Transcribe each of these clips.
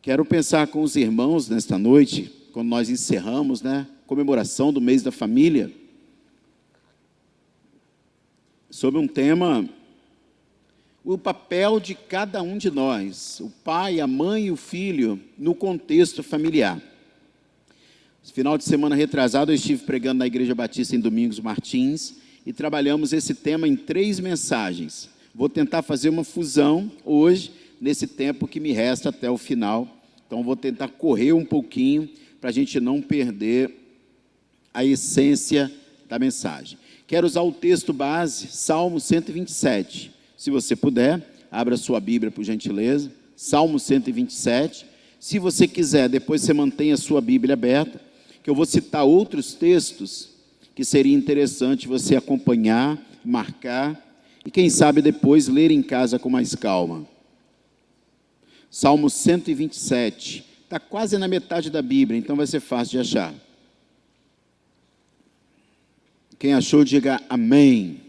Quero pensar com os irmãos nesta noite, quando nós encerramos, comemoração do mês da família, sobre um tema, o papel de cada um de nós, o pai, a mãe e o filho, no contexto familiar. No final de semana retrasado, eu estive pregando na Igreja Batista em Domingos Martins e trabalhamos esse tema em 3 mensagens. Vou tentar fazer uma fusão hoje, nesse tempo que me resta até o final. Então, vou tentar correr um pouquinho para a gente não perder a essência da mensagem. Quero usar o texto base, Salmo 127. Se você puder, abra sua Bíblia, por gentileza. Salmo 127. Se você quiser, depois você mantenha a sua Bíblia aberta, que eu vou citar outros textos que seria interessante você acompanhar, marcar, e quem sabe depois ler em casa com mais calma. Salmo 127, está quase na metade da Bíblia, então vai ser fácil de achar. Quem achou, diga amém.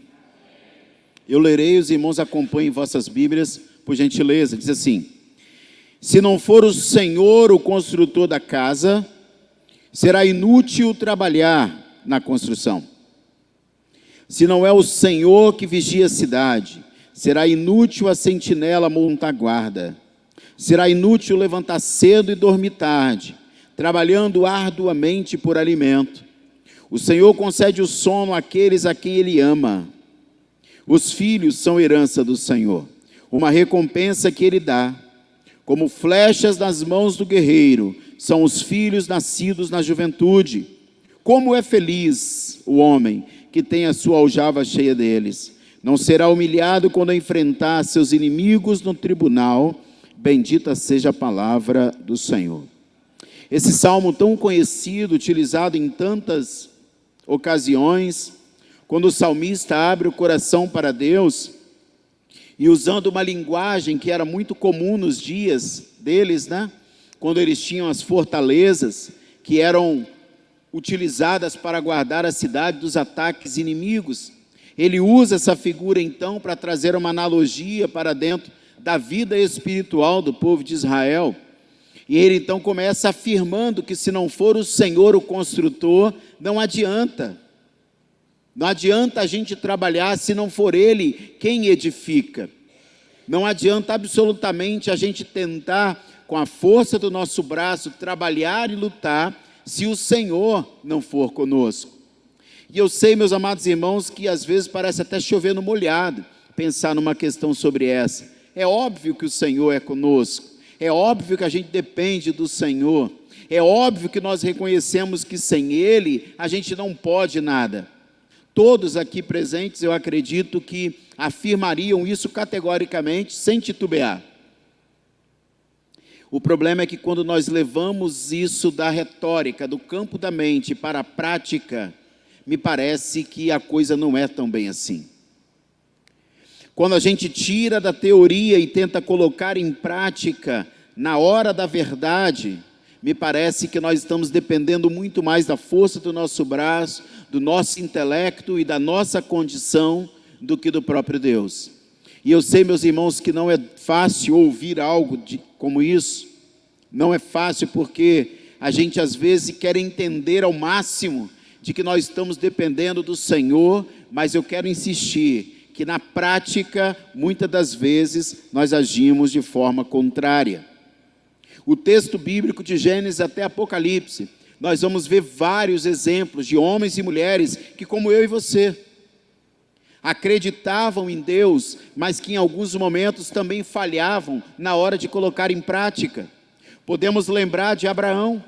Eu lerei, os irmãos acompanhem vossas Bíblias, por gentileza. Diz assim: se não for o Senhor o construtor da casa, será inútil trabalhar na construção. Se não é o Senhor que vigia a cidade, será inútil a sentinela montar guarda. Será inútil levantar cedo e dormir tarde, trabalhando arduamente por alimento. O Senhor concede o sono àqueles a quem Ele ama. Os filhos são herança do Senhor, uma recompensa que Ele dá. Como flechas nas mãos do guerreiro, são os filhos nascidos na juventude. Como é feliz o homem que tem a sua aljava cheia deles. Não será humilhado quando enfrentar seus inimigos no tribunal. Bendita seja a palavra do Senhor. Esse salmo tão conhecido, utilizado em tantas ocasiões, quando o salmista abre o coração para Deus, e usando uma linguagem que era muito comum nos dias deles, quando eles tinham as fortalezas, que eram utilizadas para guardar a cidade dos ataques inimigos. Ele usa essa figura então para trazer uma analogia para dentro da vida espiritual do povo de Israel. E ele então começa afirmando que se não for o Senhor o construtor, não adianta. Não adianta a gente trabalhar se não for Ele quem edifica. Não adianta absolutamente a gente tentar, com a força do nosso braço, trabalhar e lutar, se o Senhor não for conosco. E eu sei, meus amados irmãos, que às vezes parece até chover no molhado, pensar numa questão sobre essa. É óbvio que o Senhor é conosco, é óbvio que a gente depende do Senhor, é óbvio que nós reconhecemos que sem Ele a gente não pode nada. Todos aqui presentes, eu acredito que afirmariam isso categoricamente, sem titubear. O problema é que quando nós levamos isso da retórica, do campo da mente para a prática, me parece que a coisa não é tão bem assim. Quando a gente tira da teoria e tenta colocar em prática, na hora da verdade, me parece que nós estamos dependendo muito mais da força do nosso braço, do nosso intelecto e da nossa condição, do que do próprio Deus. E eu sei, meus irmãos, que não é fácil ouvir algo como isso. Não é fácil porque a gente às vezes quer entender ao máximo de que nós estamos dependendo do Senhor, mas eu quero insistir que na prática, muitas das vezes, nós agimos de forma contrária. O texto bíblico de Gênesis até Apocalipse, nós vamos ver vários exemplos de homens e mulheres que, como eu e você, acreditavam em Deus, mas que em alguns momentos também falhavam na hora de colocar em prática. Podemos lembrar de Abraão,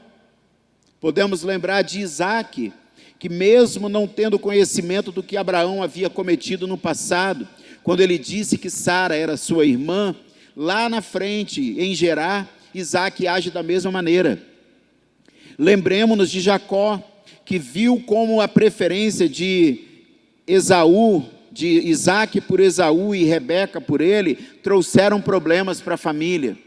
podemos lembrar de Isaac, que mesmo não tendo conhecimento do que Abraão havia cometido no passado, quando ele disse que Sara era sua irmã, lá na frente, em Gerar, Isaac age da mesma maneira. Lembremos-nos de Jacó, que viu como a preferência de Esaú, de Isaac por Esaú e Rebeca por ele, trouxeram problemas para a família.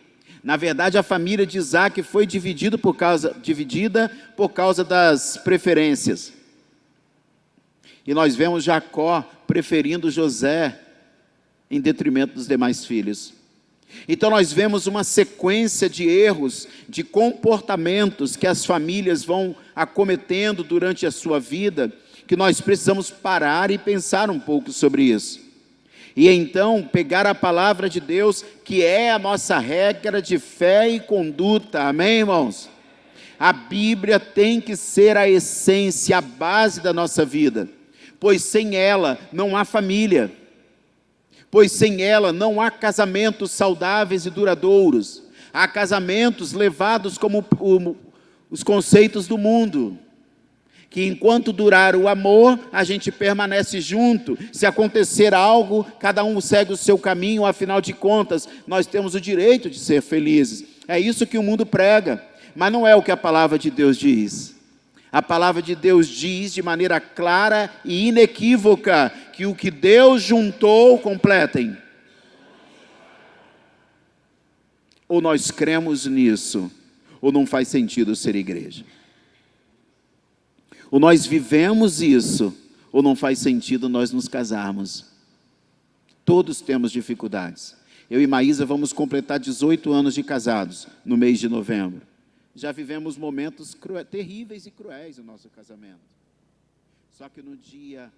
Na verdade, a família de Isaac foi dividida por causa das preferências. E nós vemos Jacó preferindo José em detrimento dos demais filhos. Então nós vemos uma sequência de erros, de comportamentos que as famílias vão acometendo durante a sua vida, que nós precisamos parar e pensar um pouco sobre isso. E então pegar a palavra de Deus, que é a nossa regra de fé e conduta, amém, irmãos? A Bíblia tem que ser a essência, a base da nossa vida, pois sem ela não há família, pois sem ela não há casamentos saudáveis e duradouros. Há casamentos levados como os conceitos do mundo, que enquanto durar o amor, a gente permanece junto. Se acontecer algo, cada um segue o seu caminho, afinal de contas, nós temos o direito de ser felizes. É isso que o mundo prega, mas não é o que a palavra de Deus diz. A palavra de Deus diz de maneira clara e inequívoca que o que Deus juntou, completem. Ou nós cremos nisso, ou não faz sentido ser igreja. Ou nós vivemos isso, ou não faz sentido nós nos casarmos. Todos temos dificuldades. Eu e Maísa vamos completar 18 anos de casados no mês de novembro. Já vivemos momentos terríveis e cruéis no nosso casamento. Só que no dia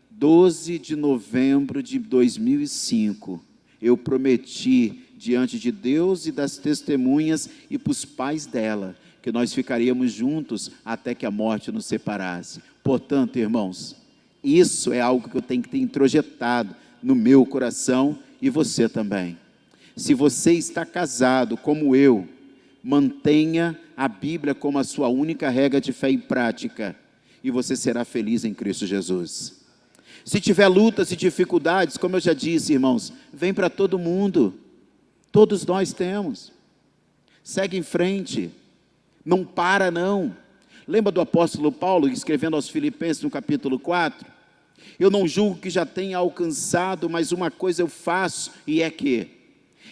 12 de novembro de 2005, eu prometi diante de Deus e das testemunhas e para os pais dela, que nós ficaríamos juntos até que a morte nos separasse. Portanto, irmãos, isso é algo que eu tenho que ter introjetado no meu coração e você também. Se você está casado como eu, mantenha a Bíblia como a sua única regra de fé e prática, e você será feliz em Cristo Jesus. Se tiver lutas e dificuldades, como eu já disse, irmãos, vem para todo mundo. Todos nós temos. Segue em frente. Não para, não. Lembra do apóstolo Paulo, escrevendo aos Filipenses no capítulo 4? Eu não julgo que já tenha alcançado, mas uma coisa eu faço, e é que,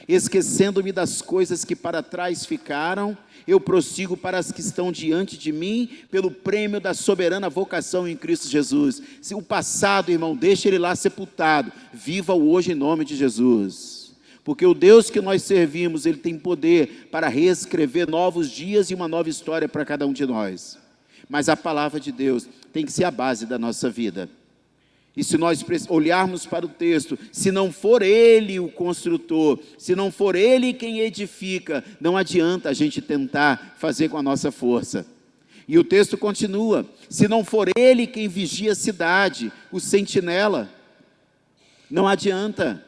esquecendo-me das coisas que para trás ficaram, eu prossigo para as que estão diante de mim, pelo prêmio da soberana vocação em Cristo Jesus. Se o passado, irmão, deixa ele lá sepultado, viva-o hoje em nome de Jesus. Porque o Deus que nós servimos, Ele tem poder para reescrever novos dias e uma nova história para cada um de nós. Mas a palavra de Deus tem que ser a base da nossa vida. E se nós olharmos para o texto, se não for Ele o construtor, se não for Ele quem edifica, não adianta a gente tentar fazer com a nossa força. E o texto continua, se não for Ele quem vigia a cidade, o sentinela, não adianta.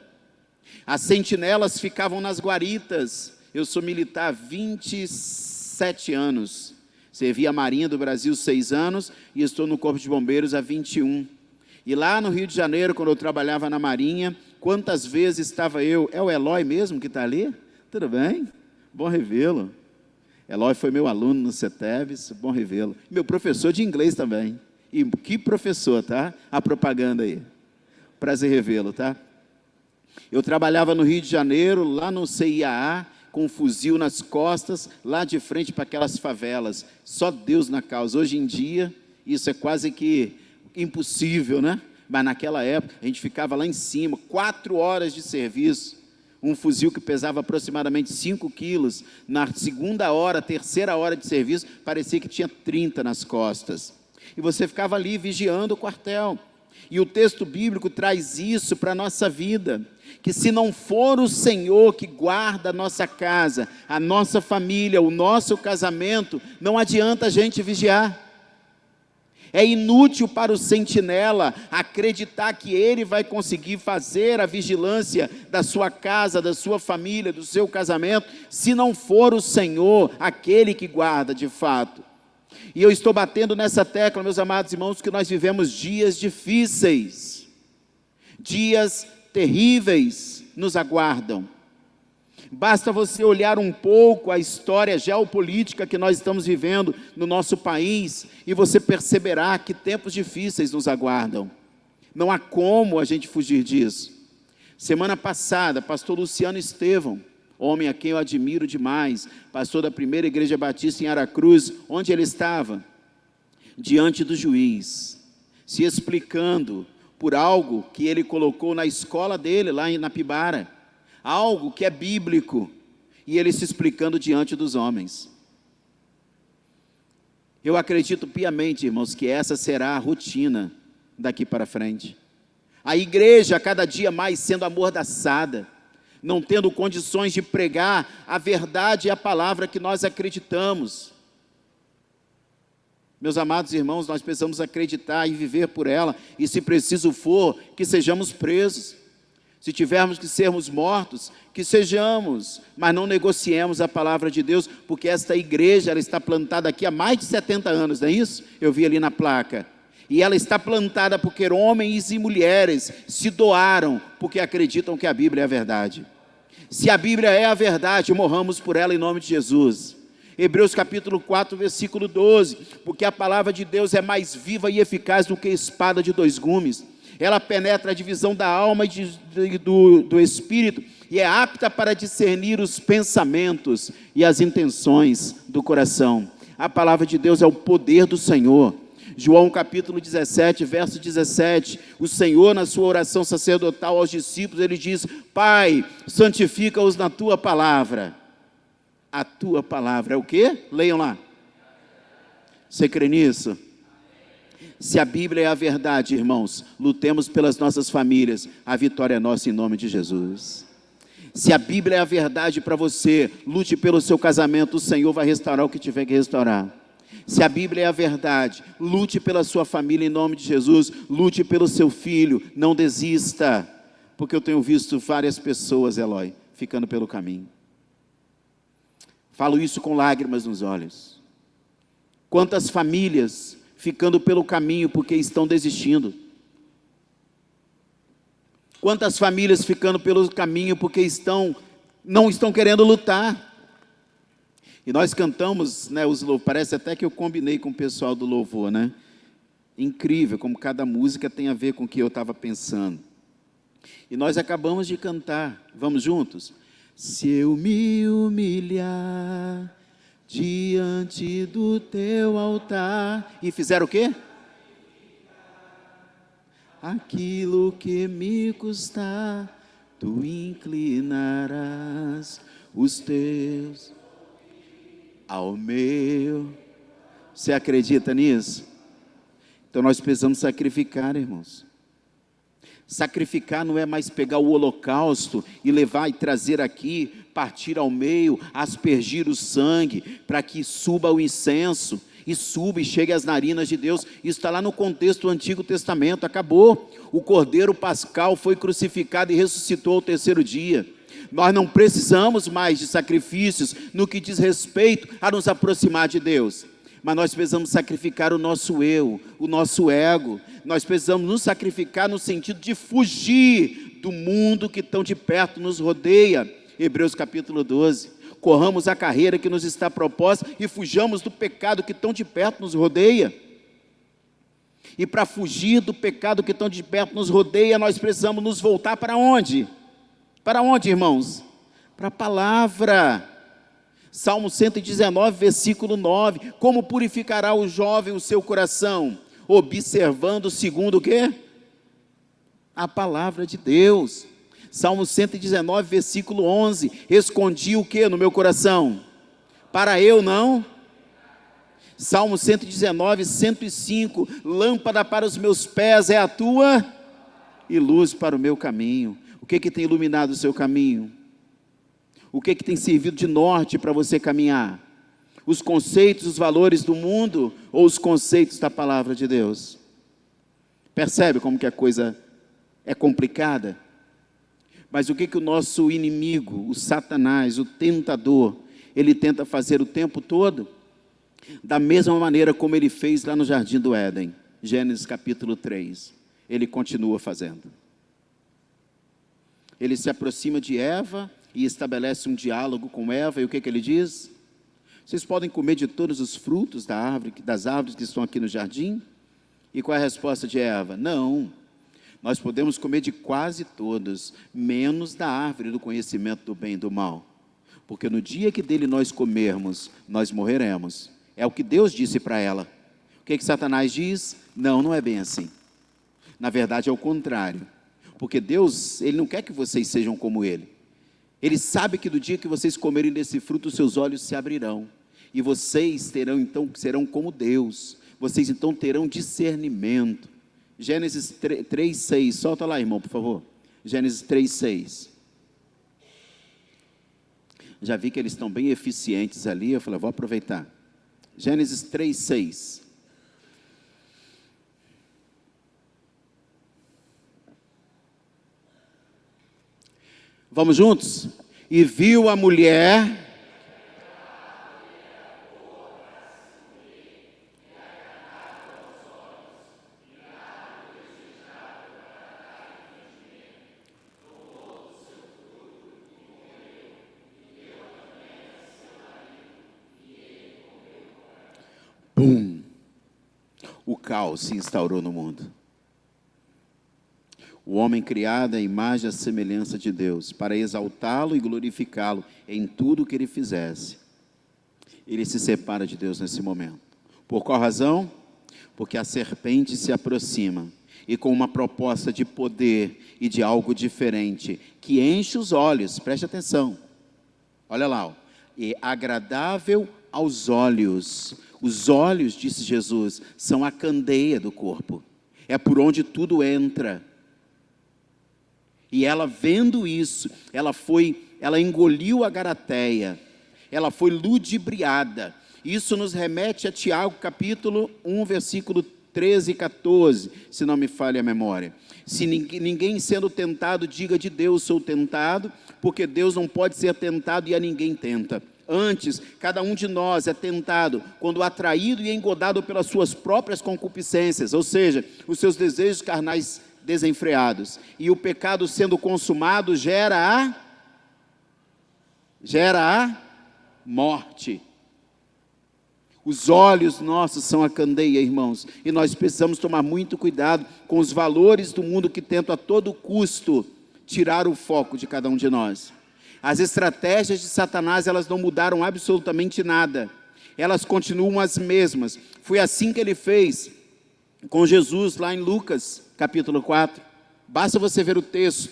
As sentinelas ficavam nas guaritas. Eu sou militar há 27 anos, servi a Marinha do Brasil 6 anos e estou no Corpo de Bombeiros há 21. E lá no Rio de Janeiro, quando eu trabalhava na Marinha, quantas vezes estava eu... É o Eloy mesmo que está ali? Tudo bem? Bom revê-lo. Eloy foi meu aluno no CETEBS, bom revê-lo. Meu professor de inglês também. E que professor, tá? A propaganda aí. Prazer revê-lo, tá? Eu trabalhava no Rio de Janeiro, lá no CIAA, com um fuzil nas costas, lá de frente para aquelas favelas. Só Deus na causa. Hoje em dia, isso é quase que impossível, né? Mas naquela época, a gente ficava lá em cima, 4 horas de serviço, um fuzil que pesava aproximadamente 5 quilos, na segunda hora, terceira hora de serviço, parecia que tinha 30 nas costas, e você ficava ali vigiando o quartel, e o texto bíblico traz isso para a nossa vida, que se não for o Senhor que guarda a nossa casa, a nossa família, o nosso casamento, não adianta a gente vigiar. É inútil para o sentinela acreditar que ele vai conseguir fazer a vigilância da sua casa, da sua família, do seu casamento, se não for o Senhor aquele que guarda de fato. E eu estou batendo nessa tecla, meus amados irmãos, que nós vivemos dias difíceis, dias terríveis nos aguardam. Basta você olhar um pouco a história geopolítica que nós estamos vivendo no nosso país e você perceberá que tempos difíceis nos aguardam. Não há como a gente fugir disso. Semana passada, pastor Luciano Estevão, homem a quem eu admiro demais, pastor da primeira igreja batista em Aracruz, onde ele estava? Diante do juiz, se explicando por algo que ele colocou na escola dele, lá na Pibara. algo que é bíblico, e ele se explicando diante dos homens. Eu acredito piamente, irmãos, que essa será a rotina daqui para frente. A igreja cada dia mais sendo amordaçada, não tendo condições de pregar a verdade e a palavra que nós acreditamos. Meus amados irmãos, nós precisamos acreditar e viver por ela, e se preciso for, que sejamos presos. Se tivermos que sermos mortos, que sejamos, mas não negociemos a palavra de Deus, porque esta igreja, ela está plantada aqui há mais de 70 anos, não é isso? Eu vi ali na placa. E ela está plantada porque homens e mulheres se doaram, porque acreditam que a Bíblia é a verdade. Se a Bíblia é a verdade, morramos por ela em nome de Jesus. Hebreus capítulo 4, versículo 12, porque a palavra de Deus é mais viva e eficaz do que espada de dois gumes. Ela penetra a divisão da alma e do espírito, e é apta para discernir os pensamentos e as intenções do coração. A palavra de Deus é o poder do Senhor. João capítulo 17, verso 17, o Senhor na sua oração sacerdotal aos discípulos, ele diz: Pai, santifica-os na tua palavra. A tua palavra é o quê? Leiam lá. Você crê nisso? Se a Bíblia é a verdade, irmãos, lutemos pelas nossas famílias, a vitória é nossa em nome de Jesus. Se a Bíblia é a verdade para você, lute pelo seu casamento, o Senhor vai restaurar o que tiver que restaurar. Se a Bíblia é a verdade, lute pela sua família em nome de Jesus, lute pelo seu filho, não desista, porque eu tenho visto várias pessoas, Eloy, ficando pelo caminho. Falo isso com lágrimas nos olhos. Quantas famílias ficando pelo caminho porque estão desistindo. Quantas famílias ficando pelo caminho porque não estão querendo lutar. E nós cantamos, né, parece até que eu combinei com o pessoal do louvor, né? Incrível como cada música tem a ver com o que eu estava pensando. E nós acabamos de cantar, vamos juntos? Se eu me humilhar diante do teu altar. E fizeram o quê? Aquilo que me custar, tu inclinarás os teus ao meu. Você acredita nisso? Então nós precisamos sacrificar, irmãos. Sacrificar não é mais pegar o holocausto e levar e trazer aqui, partir ao meio, aspergir o sangue, para que suba o incenso, e suba e chegue às narinas de Deus. Isso está lá no contexto do Antigo Testamento, acabou. O Cordeiro Pascal foi crucificado e ressuscitou ao terceiro dia. Nós não precisamos mais de sacrifícios no que diz respeito a nos aproximar de Deus. Mas nós precisamos sacrificar o nosso eu, o nosso ego. Nós precisamos nos sacrificar no sentido de fugir do mundo que tão de perto nos rodeia. Hebreus capítulo 12. Corramos a carreira que nos está proposta e fujamos do pecado que tão de perto nos rodeia. E para fugir do pecado que tão de perto nos rodeia, nós precisamos nos voltar para onde? Para onde, irmãos? Para a palavra. Salmo 119, versículo 9. Como purificará o jovem o seu coração? Observando segundo o quê? A palavra de Deus. Salmo 119, versículo 11. Escondi o quê no meu coração? Para eu não. Salmo 119, 105. Lâmpada para os meus pés é a tua e luz para o meu caminho. O que tem iluminado o seu caminho? O que tem servido de norte para você caminhar? Os conceitos, os valores do mundo ou os conceitos da palavra de Deus? Percebe como que a coisa é complicada? Mas o que o nosso inimigo, o Satanás, o tentador, ele tenta fazer o tempo todo? Da mesma maneira como ele fez lá no Jardim do Éden, Gênesis capítulo 3, ele continua fazendo. Ele se aproxima de Eva e estabelece um diálogo com Eva, e o que ele diz? Vocês podem comer de todos os frutos das árvores que estão aqui no jardim? E qual é a resposta de Eva? Não, nós podemos comer de quase todos, menos da árvore do conhecimento do bem e do mal, porque no dia que dele nós comermos, nós morreremos. É o que Deus disse para ela. O que Satanás diz? Não é bem assim. Na verdade é o contrário, porque Deus, ele não quer que vocês sejam como ele. Ele sabe que do dia que vocês comerem desse fruto, os seus olhos se abrirão. E vocês terão, então, serão como Deus. Vocês, então, terão discernimento. Gênesis 3:6. Solta lá, irmão, por favor. Gênesis 3:6. Já vi que eles estão bem eficientes ali. Eu falei, vou aproveitar. Gênesis 3:6. Vamos juntos? E viu a mulher... Bum! O caos se instaurou no mundo. O homem criado à imagem e à semelhança de Deus, para exaltá-lo e glorificá-lo em tudo o que ele fizesse. Ele se separa de Deus nesse momento. Por qual razão? Porque a serpente se aproxima, e com uma proposta de poder e de algo diferente, que enche os olhos, preste atenção, olha lá, ó, e agradável aos olhos. Os olhos, disse Jesus, são a candeia do corpo, é por onde tudo entra. E ela, vendo isso, ela engoliu a garateia, ela foi ludibriada. Isso nos remete a Tiago, capítulo 1, versículo 13 e 14, se não me falha a memória. Se ninguém sendo tentado, diga de Deus sou tentado, porque Deus não pode ser tentado e a ninguém tenta. Antes, cada um de nós é tentado quando atraído e engodado pelas suas próprias concupiscências, ou seja, os seus desejos carnais desenfreados. E o pecado sendo consumado gera a morte. Os olhos nossos são a candeia, irmãos, e nós precisamos tomar muito cuidado com os valores do mundo que tentam a todo custo tirar o foco de cada um de nós. As estratégias de Satanás, elas não mudaram absolutamente nada, elas continuam as mesmas. Foi assim que ele fez com Jesus lá em Lucas, capítulo 4, basta você ver o texto.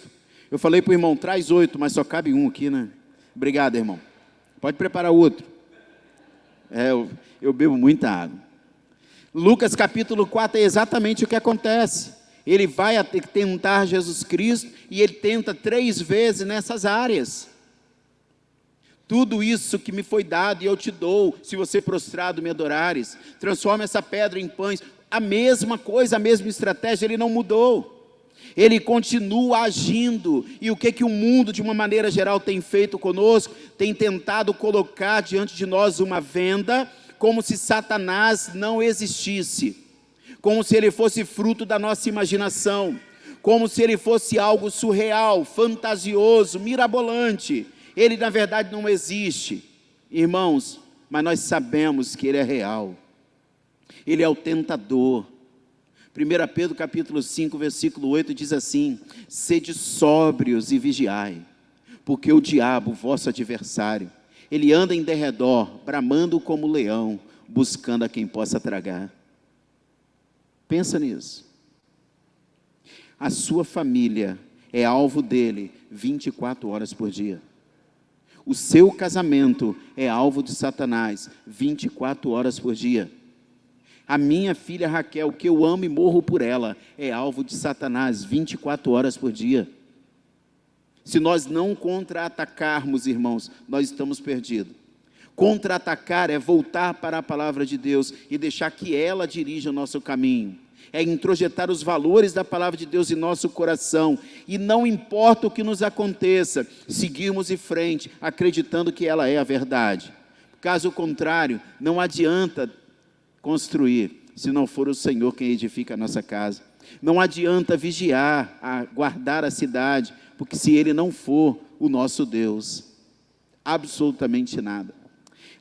Eu falei para o irmão, traz 8, mas só cabe um aqui, né? Obrigado, irmão. Pode preparar outro. Eu bebo muita água. Lucas capítulo 4 é exatamente o que acontece. Ele vai tentar Jesus Cristo e ele tenta 3 vezes nessas áreas. Tudo isso que me foi dado e eu te dou, se você prostrado me adorares. Transforma essa pedra em pães. A mesma coisa, a mesma estratégia, ele não mudou. Ele continua agindo. E o que o mundo, de uma maneira geral, tem feito conosco? Tem tentado colocar diante de nós uma venda, como se Satanás não existisse, como se ele fosse fruto da nossa imaginação, como se ele fosse algo surreal, fantasioso, mirabolante. Ele na verdade não existe, irmãos, mas nós sabemos que ele é real. Ele é o tentador. 1 Pedro capítulo 5, versículo 8 diz assim: sede sóbrios e vigiai, porque o diabo, vosso adversário, ele anda em derredor, bramando como leão, buscando a quem possa tragar. Pensa nisso. A sua família é alvo dele 24 horas por dia. O seu casamento é alvo de Satanás 24 horas por dia. A minha filha Raquel, que eu amo e morro por ela, é alvo de Satanás 24 horas por dia. Se nós não contra-atacarmos, irmãos, nós estamos perdidos. Contra-atacar é voltar para a palavra de Deus e deixar que ela dirija o nosso caminho. É introjetar os valores da palavra de Deus em nosso coração. E não importa o que nos aconteça, seguirmos em frente, acreditando que ela é a verdade. Caso contrário, não adianta construir, se não for o Senhor quem edifica a nossa casa. Não adianta vigiar, guardar a cidade, porque se Ele não for o nosso Deus, absolutamente nada.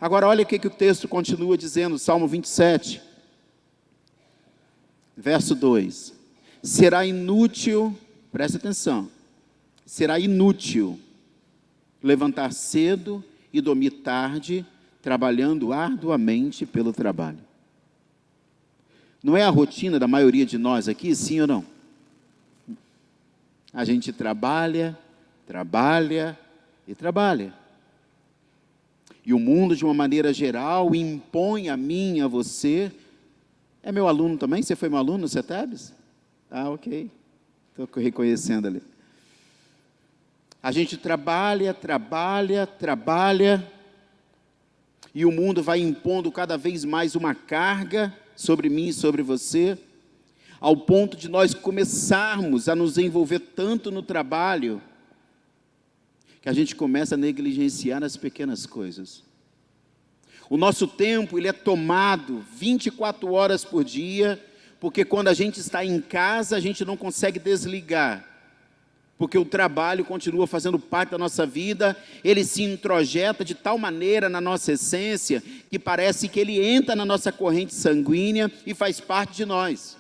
Agora olha o que o texto continua dizendo, Salmo 27, verso 2. Será inútil, presta atenção, será inútil levantar cedo e dormir tarde, trabalhando arduamente pelo trabalho. Não é a rotina da maioria de nós aqui, sim ou não? A gente trabalha e trabalha. E o mundo, de uma maneira geral, impõe a mim e a você. É meu aluno também? Você foi meu aluno no CETEBS? Ah, ok. Estou reconhecendo ali. A gente trabalha, e o mundo vai impondo cada vez mais uma carga sobre mim e sobre você, ao ponto de nós começarmos a nos envolver tanto no trabalho, que a gente começa a negligenciar as pequenas coisas. O nosso tempo, ele é tomado 24 horas por dia, porque quando a gente está em casa, a gente não consegue desligar, porque o trabalho continua fazendo parte da nossa vida, ele se introjeta de tal maneira na nossa essência, que parece que ele entra na nossa corrente sanguínea e faz parte de nós.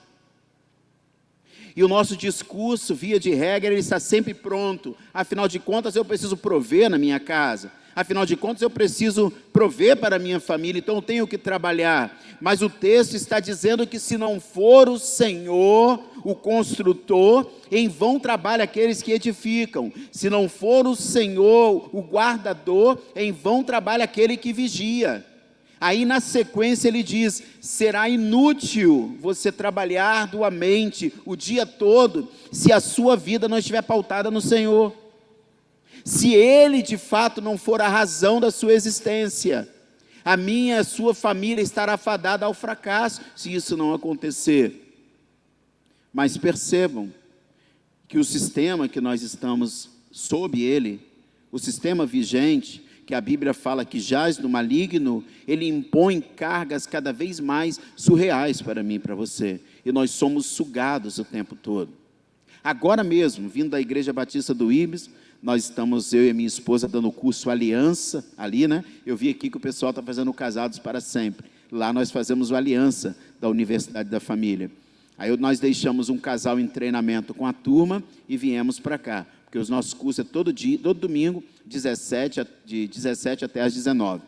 E o nosso discurso, via de regra, ele está sempre pronto. Afinal de contas, eu preciso prover na minha casa. Afinal de contas, eu preciso prover para a minha família, então eu tenho que trabalhar. Mas o texto está dizendo que se não for o Senhor, o construtor, em vão trabalham aqueles que edificam. Se não for o Senhor, o guardador, em vão trabalha aquele que vigia. Aí na sequência ele diz, será inútil você trabalhar arduamente o dia todo, se a sua vida não estiver pautada no Senhor. Se Ele de fato não for a razão da sua existência, a minha e a sua família estará fadada ao fracasso, se isso não acontecer. Mas percebam que o sistema que nós estamos sob ele, o sistema vigente, que a Bíblia fala que jaz no maligno, ele impõe cargas cada vez mais surreais para mim e para você, e nós somos sugados o tempo todo. Agora mesmo, vindo da Igreja Batista do Ibis, nós estamos, eu e a minha esposa, dando o curso Aliança, ali, né? Eu vi aqui que o pessoal está fazendo Casados para Sempre. Lá nós fazemos o Aliança da Universidade da Família. Aí nós deixamos um casal em treinamento com a turma e viemos para cá, porque os nossos cursos é todo dia, todo domingo, de 17 até às 19.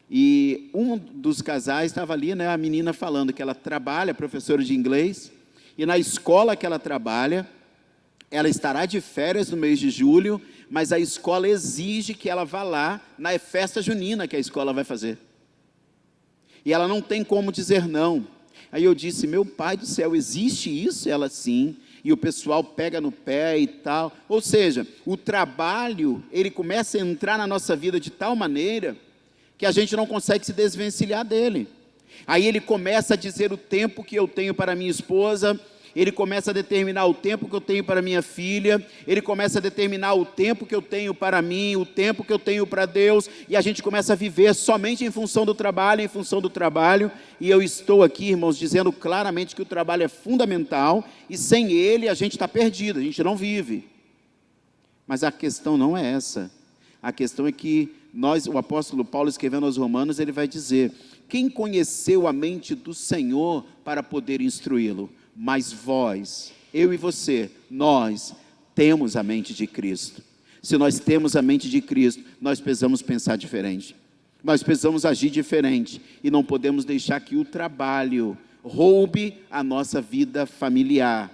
E um dos casais estava ali, né? A menina falando que ela trabalha, professora de inglês, e na escola que ela trabalha, ela estará de férias no mês de julho, mas a escola exige que ela vá lá na festa junina que a escola vai fazer. E ela não tem como dizer não. Aí eu disse, meu pai do céu, existe isso? Ela, sim. E o pessoal pega no pé e tal. Ou seja, o trabalho, ele começa a entrar na nossa vida de tal maneira que a gente não consegue se desvencilhar dele. Aí ele começa a dizer o tempo que eu tenho para minha esposa, ele começa a determinar o tempo que eu tenho para minha filha, ele começa a determinar o tempo que eu tenho para mim, o tempo que eu tenho para Deus, e a gente começa a viver somente em função do trabalho, e eu estou aqui, irmãos, dizendo claramente que o trabalho é fundamental, e sem ele a gente está perdido, a gente não vive. Mas a questão não é essa, a questão é que o apóstolo Paulo, escrevendo aos Romanos, ele vai dizer, quem conheceu a mente do Senhor para poder instruí-lo? Mas vós, eu e você, nós temos a mente de Cristo. Se nós temos a mente de Cristo, nós precisamos pensar diferente. Nós precisamos agir diferente. E não podemos deixar que o trabalho roube a nossa vida familiar.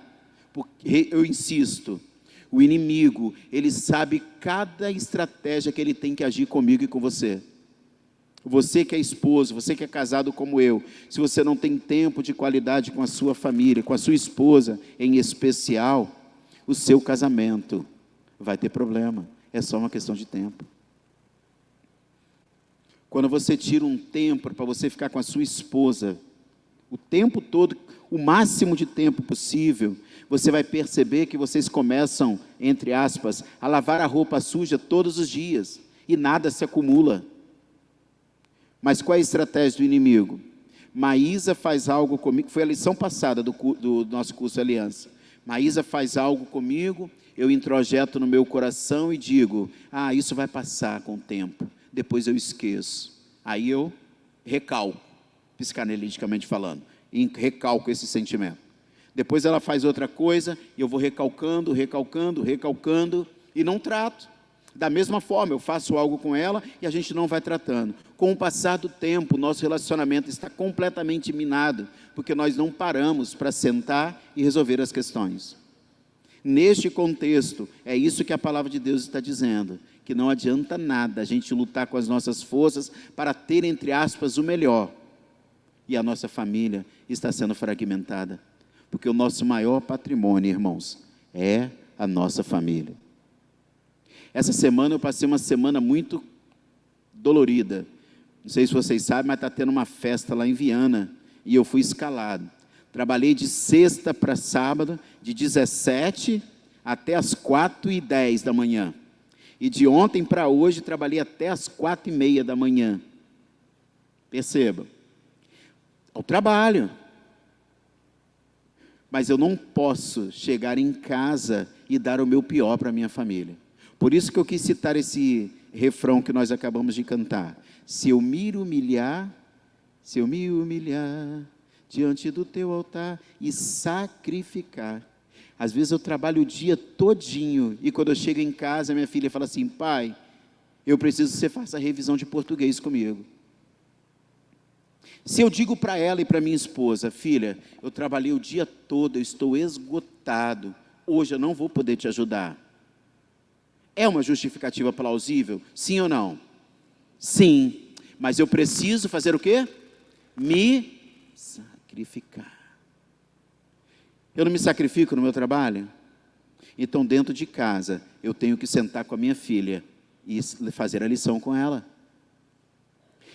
Porque, eu insisto, o inimigo, ele sabe cada estratégia que ele tem que agir comigo e com você. Você que é esposo, você que é casado como eu, se você não tem tempo de qualidade com a sua família, com a sua esposa em especial, o seu casamento vai ter problema, é só uma questão de tempo. Quando você tira um tempo para você ficar com a sua esposa, o tempo todo, o máximo de tempo possível, você vai perceber que vocês começam, entre aspas, a lavar a roupa suja todos os dias, e nada se acumula. Mas qual é a estratégia do inimigo? Maísa faz algo comigo, foi a lição passada do nosso curso Aliança. Maísa faz algo comigo, eu introjeto no meu coração e digo, isso vai passar com o tempo, depois eu esqueço. Aí eu recalco, psicanaliticamente falando, e recalco esse sentimento. Depois ela faz outra coisa, e eu vou recalcando, e não trato. Da mesma forma, eu faço algo com ela e a gente não vai tratando. Com o passar do tempo, nosso relacionamento está completamente minado, porque nós não paramos para sentar e resolver as questões. Neste contexto, é isso que a palavra de Deus está dizendo, que não adianta nada a gente lutar com as nossas forças para ter, entre aspas, o melhor. E a nossa família está sendo fragmentada. Porque o nosso maior patrimônio, irmãos, é a nossa família. Essa semana eu passei uma semana muito dolorida. Não sei se vocês sabem, mas está tendo uma festa lá em Viana. E eu fui escalado. Trabalhei de sexta para sábado, de 17 até as 4h10 da manhã. E de ontem para hoje, trabalhei até as 4h30 da manhã. Perceba. Ao trabalho. Mas eu não posso chegar em casa e dar o meu pior para a minha família. Por isso que eu quis citar esse refrão que nós acabamos de cantar. Se eu me humilhar diante do teu altar e sacrificar. Às vezes eu trabalho o dia todinho e quando eu chego em casa, minha filha fala assim, pai, eu preciso que você faça a revisão de português comigo. Se eu digo para ela e para minha esposa, filha, eu trabalhei o dia todo, eu estou esgotado, hoje eu não vou poder te ajudar. É uma justificativa plausível? Sim ou não? Sim, mas eu preciso fazer o quê? Me sacrificar. Eu não me sacrifico no meu trabalho? Então dentro de casa, eu tenho que sentar com a minha filha e fazer a lição com ela.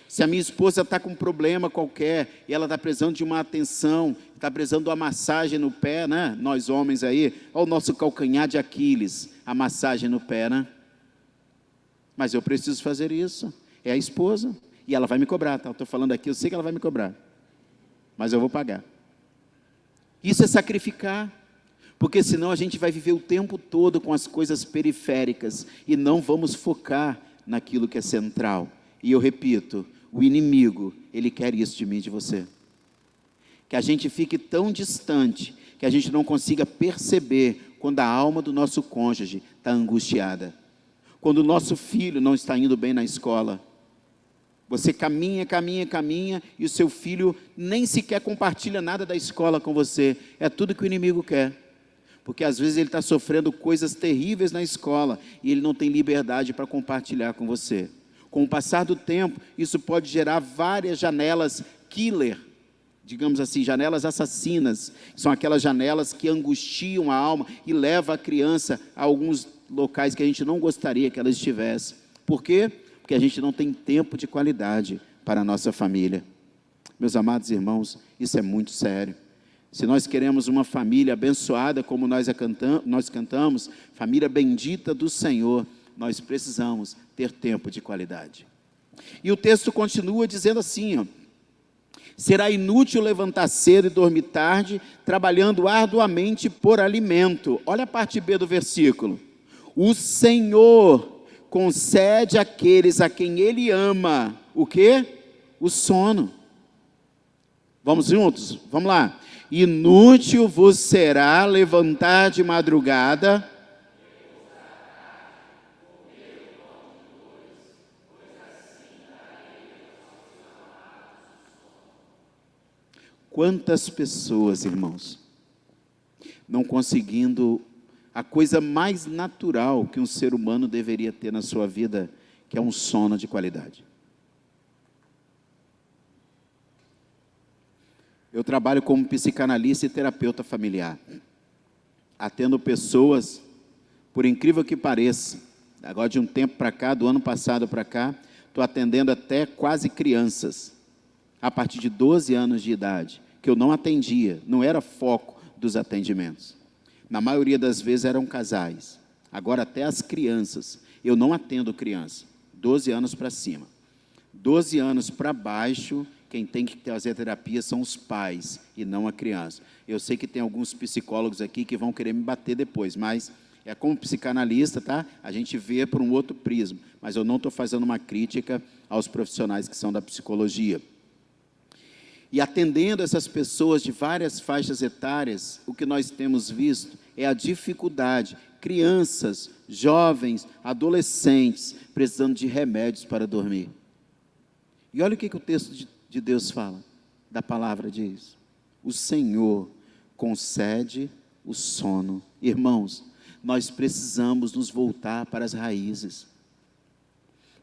Se a minha esposa está com um problema qualquer, e ela está precisando de uma atenção, está precisando de uma massagem no pé, né? Nós homens aí, olha o nosso calcanhar de Aquiles, a massagem no pé, né? Mas eu preciso fazer isso, é a esposa, e ela vai me cobrar, tá? Eu estou falando aqui, eu sei que ela vai me cobrar, mas eu vou pagar. Isso é sacrificar, porque senão a gente vai viver o tempo todo com as coisas periféricas, e não vamos focar naquilo que é central. E eu repito, o inimigo, ele quer isso de mim e de você. Que a gente fique tão distante, que a gente não consiga perceber quando a alma do nosso cônjuge está angustiada. Quando o nosso filho não está indo bem na escola. Você caminha, e o seu filho nem sequer compartilha nada da escola com você. É tudo que o inimigo quer. Porque às vezes ele está sofrendo coisas terríveis na escola, e ele não tem liberdade para compartilhar com você. Com o passar do tempo, isso pode gerar várias janelas killer, digamos assim, janelas assassinas. São aquelas janelas que angustiam a alma e levam a criança a alguns locais que a gente não gostaria que ela estivesse. Por quê? Porque a gente não tem tempo de qualidade para a nossa família. Meus amados irmãos, isso é muito sério. Se nós queremos uma família abençoada, como nós cantamos, família bendita do Senhor, nós precisamos ter tempo de qualidade. E o texto continua dizendo assim, ó, será inútil levantar cedo e dormir tarde, trabalhando arduamente por alimento. Olha a parte B do versículo. O Senhor concede àqueles a quem Ele ama, o quê? O sono. Vamos juntos? Vamos lá. Inútil vos será levantar de madrugada, quantas pessoas, irmãos, não conseguindo a coisa mais natural que um ser humano deveria ter na sua vida, que é um sono de qualidade. Eu trabalho como psicanalista e terapeuta familiar, atendo pessoas, por incrível que pareça, agora de um tempo para cá, do ano passado para cá, estou atendendo até quase crianças, a partir de 12 anos de idade, que eu não atendia, não era foco dos atendimentos. Na maioria das vezes eram casais. Agora até as crianças, eu não atendo criança, 12 anos para cima. 12 anos para baixo, quem tem que fazer a terapia são os pais e não a criança. Eu sei que tem alguns psicólogos aqui que vão querer me bater depois, mas é como psicanalista, tá? A gente vê por um outro prisma, mas eu não estou fazendo uma crítica aos profissionais que são da psicologia. E atendendo essas pessoas de várias faixas etárias, o que nós temos visto é a dificuldade. Crianças, jovens, adolescentes, precisando de remédios para dormir. E olha o que o texto de Deus fala, da palavra diz. O Senhor concede o sono. Irmãos, nós precisamos nos voltar para as raízes.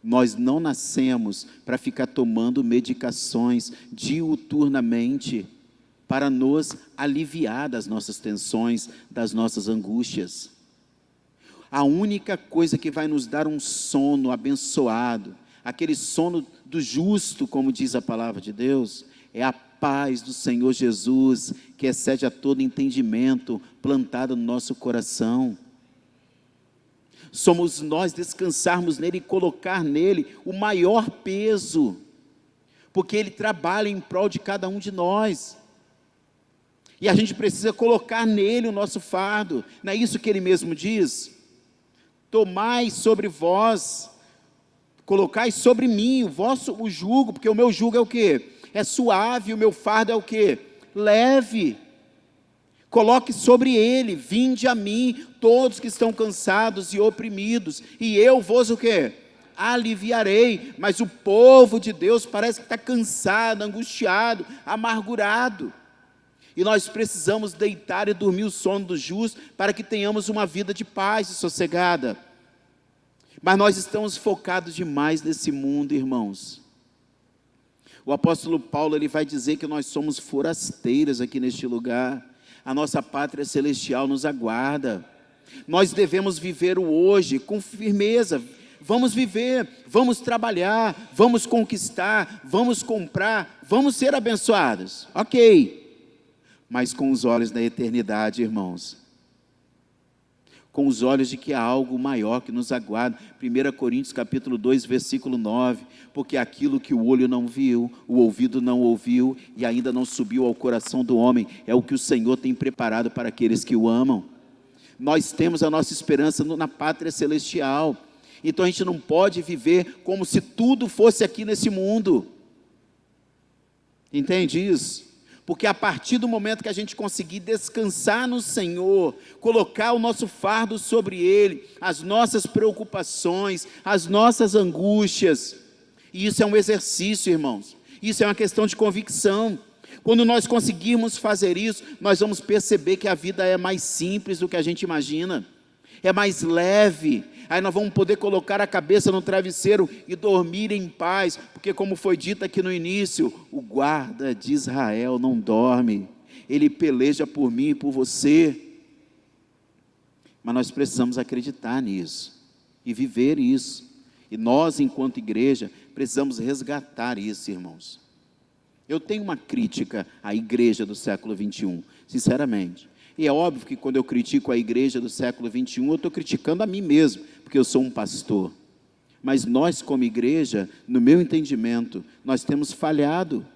Nós não nascemos para ficar tomando medicações diuturnamente para nos aliviar das nossas tensões, das nossas angústias. A única coisa que vai nos dar um sono abençoado, aquele sono do justo, como diz a palavra de Deus, é a paz do Senhor Jesus, que excede a todo entendimento, plantada no nosso coração. Somos nós descansarmos nele e colocar nele o maior peso, porque ele trabalha em prol de cada um de nós, e a gente precisa colocar nele o nosso fardo. Não é isso que ele mesmo diz? Tomai sobre vós, colocai sobre mim o jugo, porque o meu jugo é o quê? É suave, o meu fardo é o quê? Leve. Coloque sobre ele, vinde a mim, todos que estão cansados e oprimidos, e eu vos o quê? Aliviarei. Mas o povo de Deus parece que está cansado, angustiado, amargurado, e nós precisamos deitar e dormir o sono do justo, para que tenhamos uma vida de paz e sossegada. Mas nós estamos focados demais nesse mundo, irmãos. O apóstolo Paulo, ele vai dizer que nós somos forasteiros aqui neste lugar. A nossa pátria celestial nos aguarda. Nós devemos viver o hoje com firmeza. Vamos viver, vamos trabalhar, vamos conquistar, vamos comprar, vamos ser abençoados. Ok. Mas com os olhos da eternidade, irmãos. Com os olhos de que há algo maior que nos aguarda. 1 Coríntios capítulo 2, versículo 9. Porque aquilo que o olho não viu, o ouvido não ouviu, e ainda não subiu ao coração do homem, é o que o Senhor tem preparado para aqueles que o amam. Nós temos a nossa esperança na pátria celestial. Então a gente não pode viver como se tudo fosse aqui nesse mundo. Entende isso? Porque a partir do momento que a gente conseguir descansar no Senhor, colocar o nosso fardo sobre Ele, as nossas preocupações, as nossas angústias, e isso é um exercício, irmãos, isso é uma questão de convicção. Quando nós conseguirmos fazer isso, nós vamos perceber que a vida é mais simples do que a gente imagina, é mais leve. Aí nós vamos poder colocar a cabeça no travesseiro e dormir em paz, porque como foi dito aqui no início, o guarda de Israel não dorme, ele peleja por mim e por você. Mas nós precisamos acreditar nisso, e viver isso, e nós enquanto igreja, precisamos resgatar isso, irmãos. Eu tenho uma crítica à igreja do século 21, sinceramente. E é óbvio que quando eu critico a igreja do século 21, eu estou criticando a mim mesmo, porque eu sou um pastor. Mas nós como igreja, no meu entendimento, nós temos falhado,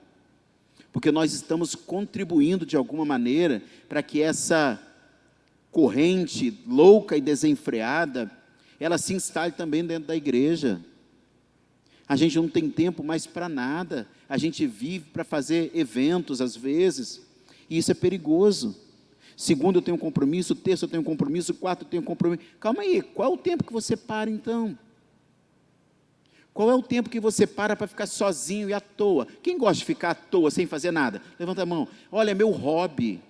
porque nós estamos contribuindo de alguma maneira para que essa corrente louca e desenfreada, ela se instale também dentro da igreja. A gente não tem tempo mais para nada, a gente vive para fazer eventos às vezes, e isso é perigoso. Segundo, eu tenho um compromisso. Terça, eu tenho um compromisso. Quarto, eu tenho um compromisso. Calma aí, qual é o tempo que você para então? Qual é o tempo que você para ficar sozinho e à toa? Quem gosta de ficar à toa, sem fazer nada? Levanta a mão. Olha, é meu hobby.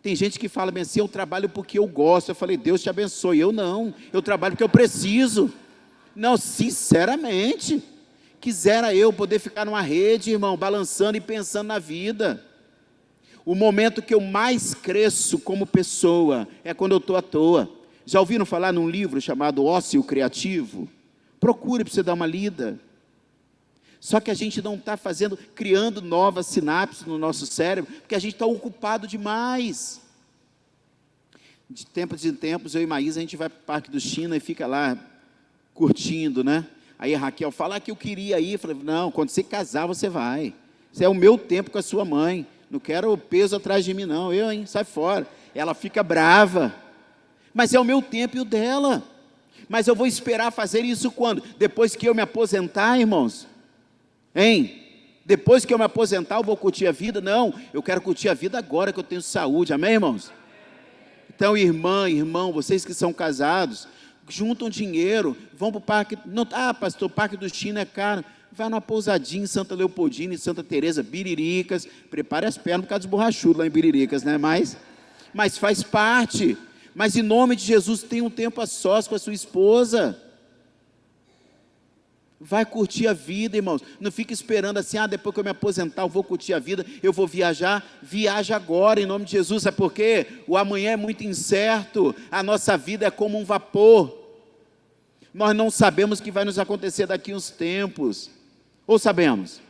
Tem gente que fala bem assim, eu trabalho porque eu gosto. Eu falei, Deus te abençoe. Eu não, eu trabalho porque eu preciso. Não, sinceramente, quisera eu poder ficar numa rede, irmão, balançando e pensando na vida. O momento que eu mais cresço como pessoa é quando eu estou à toa. Já ouviram falar num livro chamado Ócio Criativo? Procure para você dar uma lida. Só que a gente não está criando novas sinapses no nosso cérebro, porque a gente está ocupado demais. De tempos em tempos, eu e Maísa, a gente vai para o Parque do China e fica lá curtindo, né? Aí a Raquel fala que eu queria ir. Eu falei, não, quando você casar, você vai. Isso é o meu tempo com a sua mãe. Não quero o peso atrás de mim, não. Sai fora. Ela fica brava. Mas é o meu tempo e o dela. Mas eu vou esperar fazer isso quando? Depois que eu me aposentar, irmãos? Hein? Depois que eu me aposentar, eu vou curtir a vida? Não, eu quero curtir a vida agora que eu tenho saúde. Amém, irmãos? Então, irmão, vocês que são casados, juntam dinheiro, vão para o parque. Não, pastor, o Parque do China é caro. Vai numa pousadinha em Santa Leopoldina, em Santa Teresa, Biriricas. Prepare as pernas por causa dos borrachudos lá em Biriricas, né? Mas faz parte. Mas em nome de Jesus, tenha um tempo a sós com a sua esposa. Vai curtir a vida, irmãos. Não fica esperando assim, depois que eu me aposentar, eu vou curtir a vida, eu vou viajar. Viaja agora, em nome de Jesus. Sabe por quê? O amanhã é muito incerto. A nossa vida é como um vapor. Nós não sabemos o que vai nos acontecer daqui a uns tempos. Ou sabemos?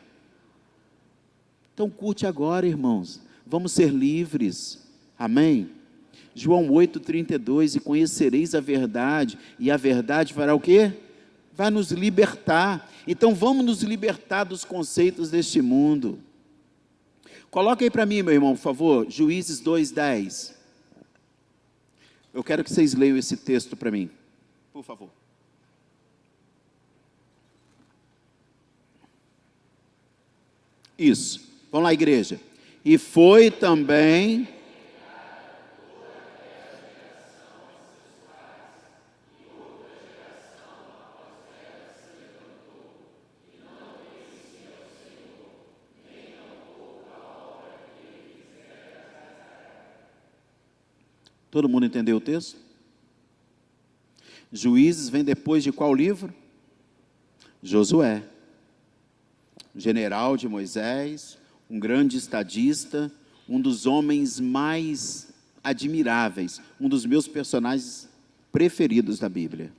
Então curte agora, irmãos. Vamos ser livres. Amém? João 8,32, e conhecereis a verdade, e a verdade fará o quê? Vai nos libertar. Então vamos nos libertar dos conceitos deste mundo. Coloca aí para mim, meu irmão, por favor, Juízes 2,10. Eu quero que vocês leiam esse texto para mim, por favor. Isso, vamos lá, igreja. E foi também... Todo mundo entendeu o texto? Juízes vem depois de qual livro? Josué. General de Moisés, um grande estadista, um dos homens mais admiráveis, um dos meus personagens preferidos da Bíblia.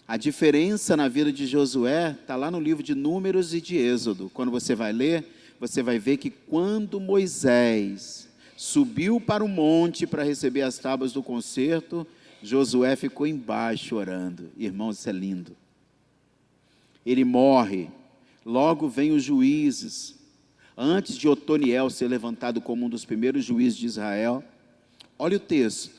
A diferença na vida de Josué está lá no livro de Números e de Êxodo. Quando você vai ler, você vai ver que quando Moisés subiu para o monte para receber as tábuas do concerto, Josué ficou embaixo orando. Irmãos, isso é lindo. Ele morre, logo vem os juízes. Antes de Otoniel ser levantado como um dos primeiros juízes de Israel, olha o texto.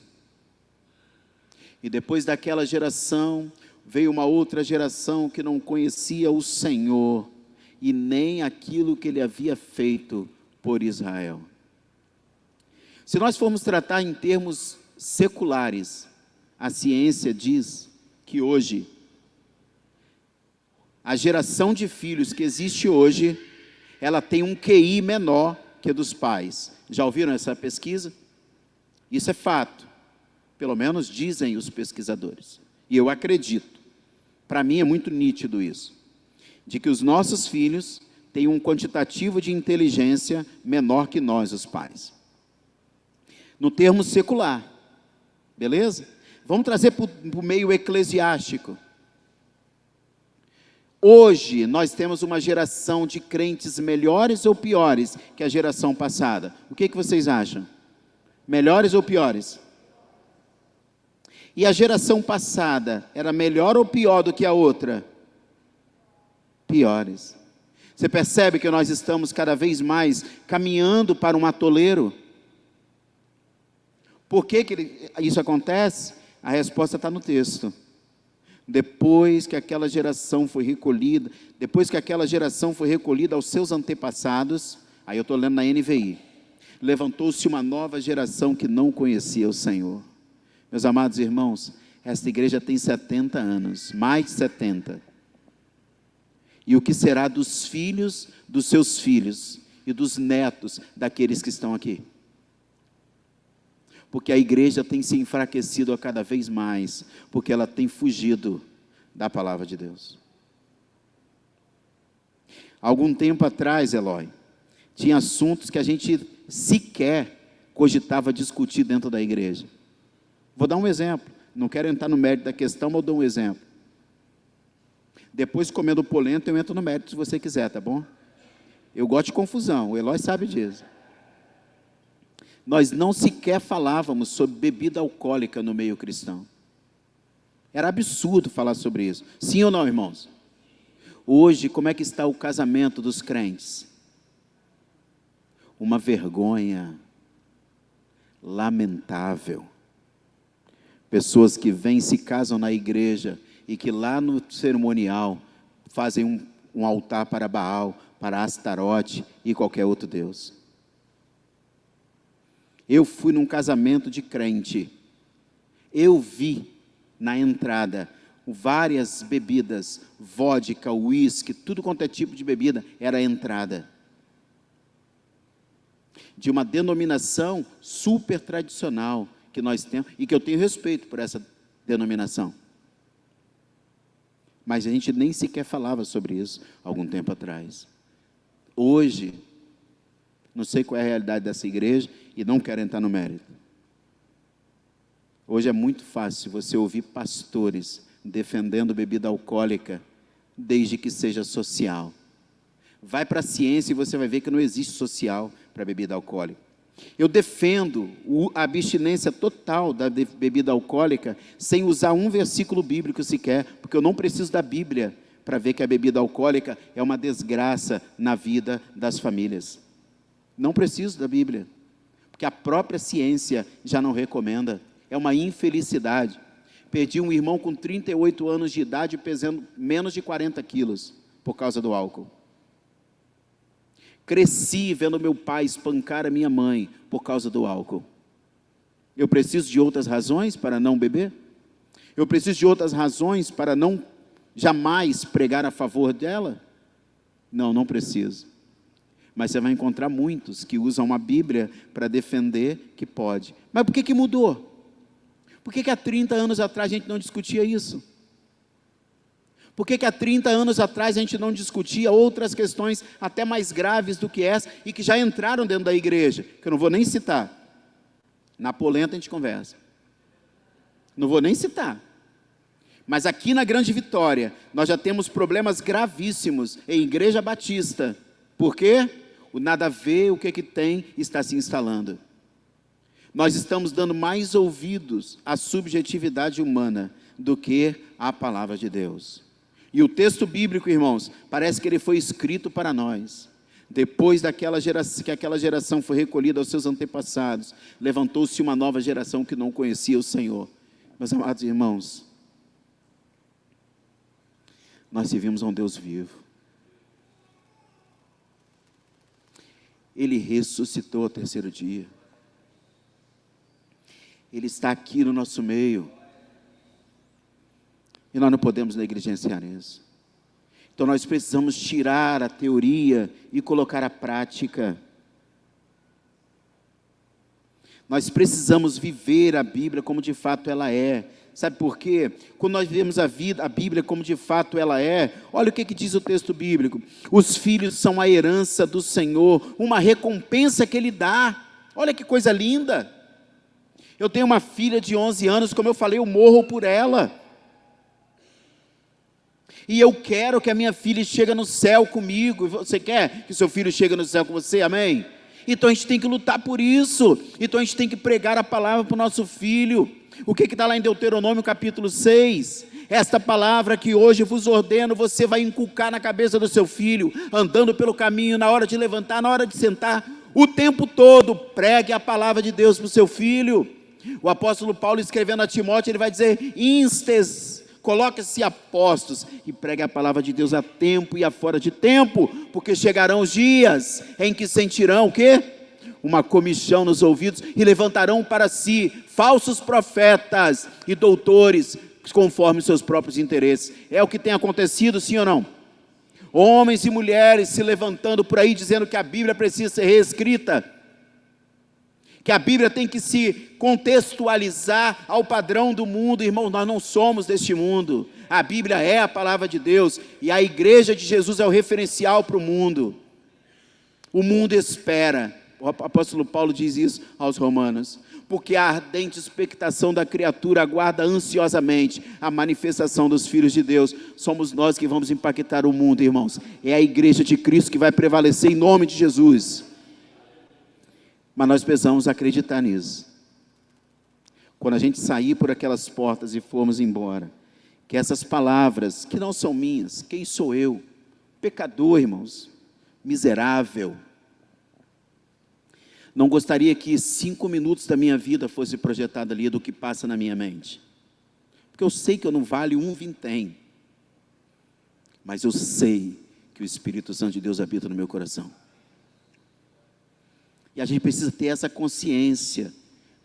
E depois daquela geração, veio uma outra geração que não conhecia o Senhor, e nem aquilo que ele havia feito por Israel. Se nós formos tratar em termos seculares, a ciência diz que hoje, a geração de filhos que existe hoje, ela tem um QI menor que a dos pais. Já ouviram essa pesquisa? Isso é fato, pelo menos dizem os pesquisadores, e eu acredito. Para mim é muito nítido isso, de que os nossos filhos têm um quantitativo de inteligência menor que nós, os pais. No termo secular, beleza? Vamos trazer para o meio eclesiástico. Hoje, nós temos uma geração de crentes melhores ou piores que a geração passada. O que vocês acham? Melhores ou piores? E a geração passada era melhor ou pior do que a outra? Piores. Você percebe que nós estamos cada vez mais caminhando para um atoleiro? Por que isso acontece? A resposta está no texto. Depois que aquela geração foi recolhida, aos seus antepassados, aí eu estou lendo na NVI, levantou-se uma nova geração que não conhecia o Senhor. Meus amados irmãos, esta igreja tem 70 anos, mais de 70. E o que será dos filhos dos seus filhos e dos netos daqueles que estão aqui? Porque a igreja tem se enfraquecido a cada vez mais, porque ela tem fugido da palavra de Deus. Algum tempo atrás, Eloy, tinha assuntos que a gente sequer cogitava discutir dentro da igreja. Vou dar um exemplo, não quero entrar no mérito da questão, mas eu dou um exemplo. Depois, comendo polenta, eu entro no mérito se você quiser, tá bom? Eu gosto de confusão, o Eloy sabe disso. Nós não sequer falávamos sobre bebida alcoólica no meio cristão. Era absurdo falar sobre isso. Sim ou não, irmãos? Hoje, como é que está o casamento dos crentes? Uma vergonha lamentável. Pessoas que vêm e se casam na igreja e que lá no cerimonial fazem um altar para Baal, para Astarote e qualquer outro deus. Eu fui num casamento de crente, eu vi na entrada várias bebidas, vodka, uísque, tudo quanto é tipo de bebida, era a entrada. De uma denominação super tradicional que nós temos, e que eu tenho respeito por essa denominação. Mas a gente nem sequer falava sobre isso algum tempo atrás. Hoje, não sei qual é a realidade dessa igreja e não quero entrar no mérito. Hoje é muito fácil você ouvir pastores defendendo bebida alcoólica, desde que seja social. Vai para a ciência e você vai ver que não existe social para bebida alcoólica. Eu defendo a abstinência total da bebida alcoólica sem usar um versículo bíblico sequer, porque eu não preciso da Bíblia para ver que a bebida alcoólica é uma desgraça na vida das famílias. Não preciso da Bíblia, porque a própria ciência já não recomenda. É uma infelicidade. Perdi um irmão com 38 anos de idade, pesando menos de 40 quilos, por causa do álcool. Cresci vendo meu pai espancar a minha mãe, por causa do álcool. Eu preciso de outras razões para não beber? Eu preciso de outras razões para não jamais pregar a favor dela? Não, não preciso. Mas você vai encontrar muitos que usam a Bíblia para defender que pode. Mas por que mudou? Por que há 30 anos atrás a gente não discutia isso? Por que há 30 anos atrás a gente não discutia outras questões até mais graves do que essa e que já entraram dentro da igreja? Que eu não vou nem citar. Na polenta a gente conversa. Não vou nem citar. Mas aqui na Grande Vitória, nós já temos problemas gravíssimos em igreja batista. Por quê? O nada a ver, o que tem, está se instalando. Nós estamos dando mais ouvidos à subjetividade humana do que à palavra de Deus. E o texto bíblico, irmãos, parece que ele foi escrito para nós. Depois daquela geração, que aquela geração foi recolhida aos seus antepassados, levantou-se uma nova geração que não conhecia o Senhor. Meus amados irmãos, nós servimos a um Deus vivo. Ele ressuscitou ao terceiro dia. Ele está aqui no nosso meio. E nós não podemos negligenciar isso. Então nós precisamos tirar a teoria e colocar a prática. Nós precisamos viver a Bíblia como de fato ela é. Sabe por quê? Quando nós vivemos a Bíblia como de fato ela é, olha o que diz o texto bíblico. Os filhos são a herança do Senhor, uma recompensa que Ele dá. Olha que coisa linda. Eu tenho uma filha de 11 anos, como eu falei, eu morro por ela. E eu quero que a minha filha chegue no céu comigo. Você quer que seu filho chegue no céu com você? Amém? Então a gente tem que lutar por isso. Então a gente tem que pregar a palavra para o nosso filho. O que está lá em Deuteronômio capítulo 6? Esta palavra que hoje vos ordeno, você vai inculcar na cabeça do seu filho, andando pelo caminho, na hora de levantar, na hora de sentar, o tempo todo, pregue a palavra de Deus para o seu filho. O apóstolo Paulo, escrevendo a Timóteo, ele vai dizer: instes, coloque-se a postos e pregue a palavra de Deus a tempo e a fora de tempo, porque chegarão os dias em que sentirão o quê? Uma comichão nos ouvidos e levantarão para si falsos profetas e doutores conforme seus próprios interesses. É o que tem acontecido, sim ou não? Homens e mulheres se levantando por aí dizendo que a Bíblia precisa ser reescrita, que a Bíblia tem que se contextualizar ao padrão do mundo. Irmão, nós não somos deste mundo. A Bíblia é a palavra de Deus e a igreja de Jesus é o referencial para o mundo. O mundo espera. O apóstolo Paulo diz isso aos romanos. Porque a ardente expectação da criatura aguarda ansiosamente a manifestação dos filhos de Deus. Somos nós que vamos impactar o mundo, irmãos. É a igreja de Cristo que vai prevalecer em nome de Jesus. Mas nós precisamos acreditar nisso. Quando a gente sair por aquelas portas e formos embora, que essas palavras, que não são minhas, quem sou eu? Pecador, irmãos, miserável. Não gostaria que 5 minutos da minha vida fosse projetado ali do que passa na minha mente. Porque eu sei que eu não valho um vintém. Mas eu sei que o Espírito Santo de Deus habita no meu coração. E a gente precisa ter essa consciência,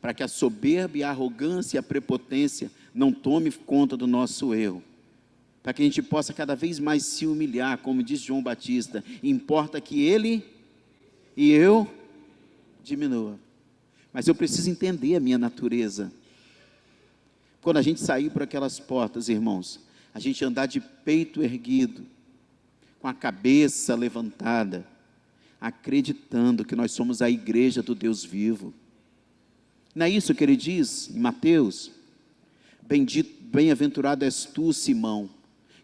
para que a soberba e a arrogância e a prepotência não tome conta do nosso eu. Para que a gente possa cada vez mais se humilhar, como diz João Batista, importa que ele e eu diminua. Mas eu preciso entender a minha natureza. Quando a gente sair por aquelas portas, irmãos, a gente andar de peito erguido, com a cabeça levantada, acreditando que nós somos a igreja do Deus vivo. Não é isso que ele diz em Mateus? Bem-aventurado és tu, Simão,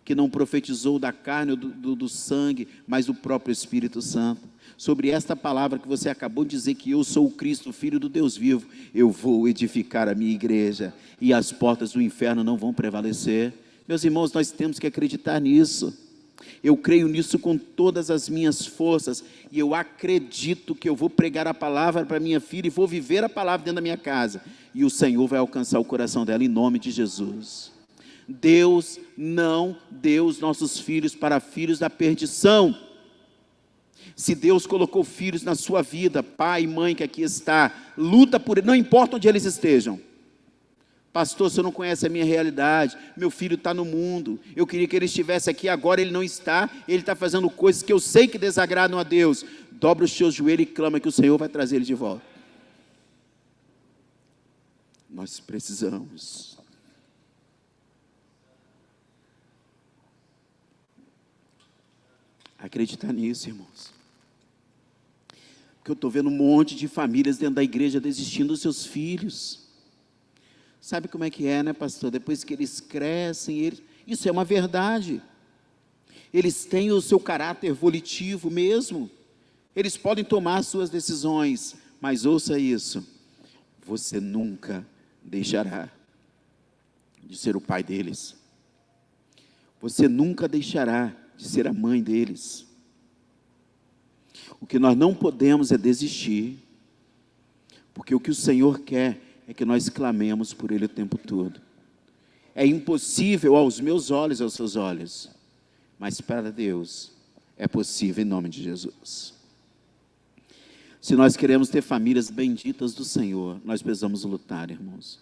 que não profetizou da carne ou do sangue, mas do próprio Espírito Santo. Sobre esta palavra que você acabou de dizer, que eu sou o Cristo, o Filho do Deus vivo, eu vou edificar a minha igreja, e as portas do inferno não vão prevalecer. Meus irmãos, nós temos que acreditar nisso. Eu creio nisso com todas as minhas forças, e eu acredito que eu vou pregar a palavra para minha filha, e vou viver a palavra dentro da minha casa, e o Senhor vai alcançar o coração dela, em nome de Jesus. Deus não deu os nossos filhos para filhos da perdição. Se Deus colocou filhos na sua vida, pai e mãe que aqui está, luta por eles, não importa onde eles estejam. Pastor, você não conhece a minha realidade, meu filho está no mundo, eu queria que ele estivesse aqui, agora ele não está, ele está fazendo coisas que eu sei que desagradam a Deus. Dobra os seus joelhos e clama que o Senhor vai trazer ele de volta. Nós precisamos acreditar nisso, irmãos. Porque eu estou vendo um monte de famílias dentro da igreja desistindo dos seus filhos. Sabe como é que é, né, pastor? Depois que eles crescem, isso é uma verdade. Eles têm o seu caráter volitivo mesmo. Eles podem tomar suas decisões, mas ouça isso: você nunca deixará de ser o pai deles. Você nunca deixará de ser a mãe deles. O que nós não podemos é desistir, porque o que o Senhor quer é que nós clamemos por Ele o tempo todo. É impossível aos meus olhos e aos seus olhos, mas para Deus é possível, em nome de Jesus. Se nós queremos ter famílias benditas do Senhor, nós precisamos lutar, irmãos.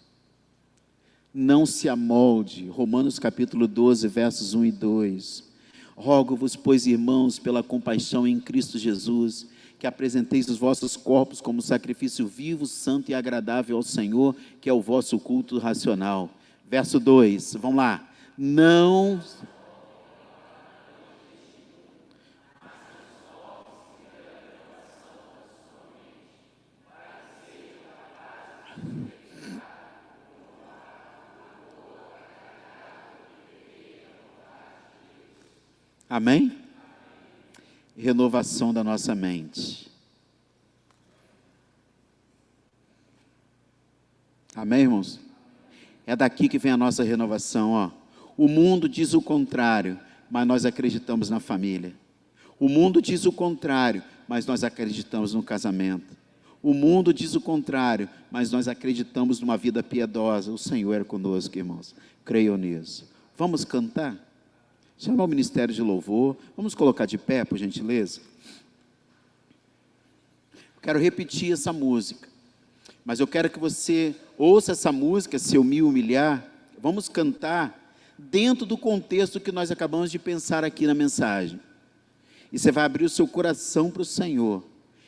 Não se amolde. Romanos capítulo 12, versos 1 e 2. Rogo-vos, pois, irmãos, pela compaixão em Cristo Jesus, que apresenteis os vossos corpos como sacrifício vivo, santo e agradável ao Senhor, que é o vosso culto racional. Verso 2, vamos lá. Não... Amém? Renovação da nossa mente. Amém, irmãos? É daqui que vem a nossa renovação, ó. O mundo diz o contrário, mas nós acreditamos na família. O mundo diz o contrário, mas nós acreditamos no casamento. O mundo diz o contrário, mas nós acreditamos numa vida piedosa. O Senhor é conosco, irmãos. Creiam nisso. Vamos cantar? Chamar o ministério de louvor. Vamos colocar de pé, por gentileza. Quero repetir essa música, mas eu quero que você ouça essa música, se eu me humilhar. Vamos cantar dentro do contexto que nós acabamos de pensar aqui na mensagem. E você vai abrir o seu coração para o Senhor.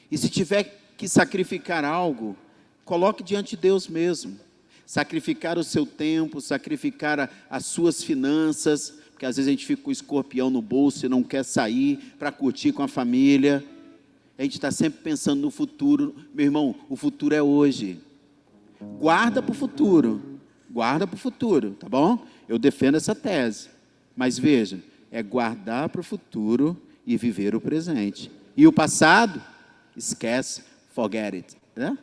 E se tiver que sacrificar algo, coloque diante de Deus mesmo. Sacrificar o seu tempo, sacrificar as suas finanças, porque às vezes a gente fica com o escorpião no bolso e não quer sair para curtir com a família. A gente está sempre pensando no futuro. Meu irmão, o futuro é hoje. Guarda para o futuro. Guarda para o futuro, tá bom? Eu defendo essa tese. Mas veja, é guardar para o futuro e viver o presente. E o passado, esquece, forget it. Né?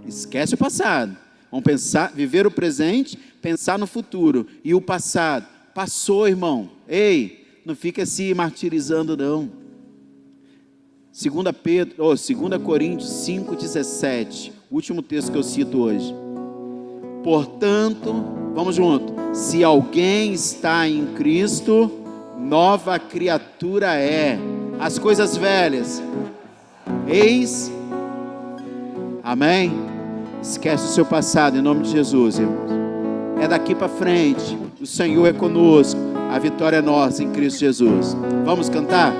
Esquece o passado. Vamos pensar, viver o presente, pensar no futuro. E o passado, passou, irmão. Ei, não fica se martirizando, não. 2 Coríntios 5,17, último texto que eu cito hoje. Portanto, vamos junto. Se alguém está em Cristo, nova criatura é. As coisas velhas, eis, amém? Esquece o seu passado, em nome de Jesus, irmãos. É daqui para frente. O Senhor é conosco. A vitória é nossa em Cristo Jesus. Vamos cantar?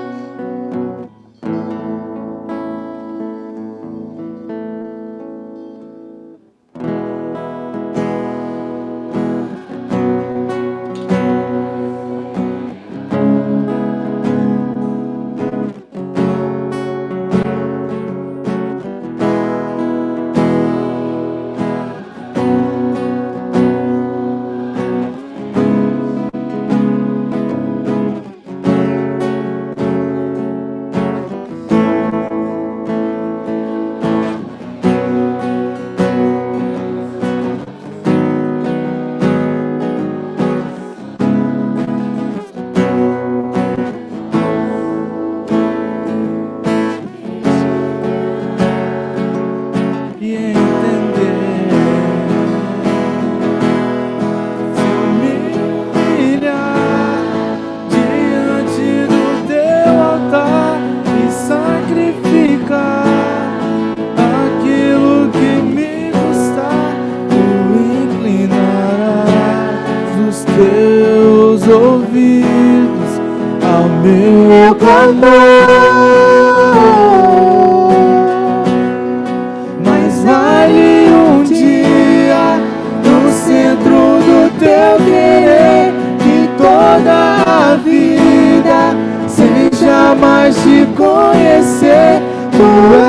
jamais te conhecer. Tu